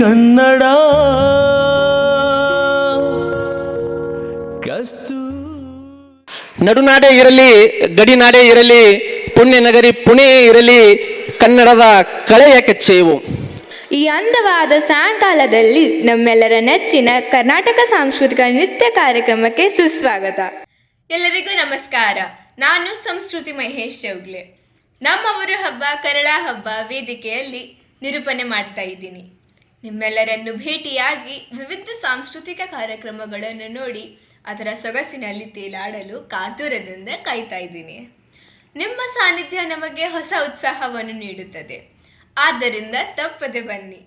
ಕನ್ನಡ ಕಸ್ತು ನಡುನಾಡೇ ಇರಲಿ ಗಡಿನಾಡೇ ಇರಲಿ ಪುಣ್ಯ ನಗರಿ ಪುಣೆ ಇರಲಿ ಕನ್ನಡದ ಕಳೆಯ ಕೆಚ್ಚೆವು. ಈ ಅಂದವಾದ ಸಾಯಂಕಾಲದಲ್ಲಿ ನಮ್ಮೆಲ್ಲರ ನೆಚ್ಚಿನ ಕರ್ನಾಟಕ ಸಾಂಸ್ಕೃತಿಕ ನೃತ್ಯ ಕಾರ್ಯಕ್ರಮಕ್ಕೆ ಸುಸ್ವಾಗತ. ಎಲ್ಲರಿಗೂ ನಮಸ್ಕಾರ. ನಾನು ಸಂಸ್ಕೃತಿ ಮಹೇಶ್ ಚೌಗ್ಲೆ. ನಮ್ಮ ಊರು ಹಬ್ಬ ಕನ್ನಡ ಹಬ್ಬ ವೇದಿಕೆಯಲ್ಲಿ ನಿರೂಪಣೆ ಮಾಡ್ತಾ ಇದ್ದೀನಿ. ನಿಮ್ಮೆಲ್ಲರನ್ನು ಭೇಟಿಯಾಗಿ ವಿವಿಧ ಸಾಂಸ್ಕೃತಿಕ ಕಾರ್ಯಕ್ರಮಗಳನ್ನು ನೋಡಿ ಅದರ ಸೊಗಸಿನಲ್ಲಿ ತೇಲಾಡಲು ಕಾತುರದಿಂದ ಕಾಯ್ತಾ ಇದ್ದೀನಿ. ನಿಮ್ಮ ಸಾನ್ನಿಧ್ಯ ನಮಗೆ ಹೊಸ ಉತ್ಸಾಹವನ್ನು ನೀಡುತ್ತದೆ. ಆದ್ದರಿಂದ ತಪ್ಪದೆ ಬನ್ನಿ.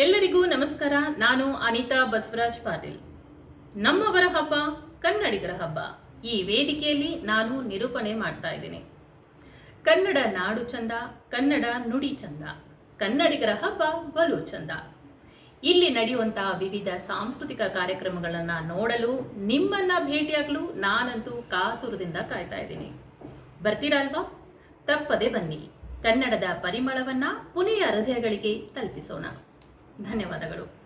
ಎಲ್ಲರಿಗೂ ನಮಸ್ಕಾರ. ನಾನು ಅನಿತಾ ಬಸವರಾಜ್ ಪಾಟೀಲ್. ನಮ್ಮವರ ಹಬ್ಬ ಕನ್ನಡಿಗರ ಹಬ್ಬ ಈ ವೇದಿಕೆಯಲ್ಲಿ ನಾನು ನಿರೂಪಣೆ ಮಾಡ್ತಾ ಇದ್ದೀನಿ. ಕನ್ನಡ ನಾಡು ಚಂದ, ಕನ್ನಡ ನುಡಿ ಚಂದ, ಕನ್ನಡಿಗರ ಹಬ್ಬ ಬಲು ಚಂದ. ಇಲ್ಲಿ ನಡೆಯುವಂತಹ ವಿವಿಧ ಸಾಂಸ್ಕೃತಿಕ ಕಾರ್ಯಕ್ರಮಗಳನ್ನು ನೋಡಲು ನಿಮ್ಮನ್ನ ಭೇಟಿಯಾಗಲು ನಾನಂತೂ ಕಾತುರದಿಂದ ಕಾಯ್ತಾ ಇದ್ದೀನಿ. ಬರ್ತೀರಲ್ವಾ? ತಪ್ಪದೆ ಬನ್ನಿ. ಕನ್ನಡದ ಪರಿಮಳವನ್ನ ಪುಣೆಯ ಹೃದಯಗಳಿಗೆ ತಲುಪಿಸೋಣ. ಧನ್ಯವಾದಗಳು.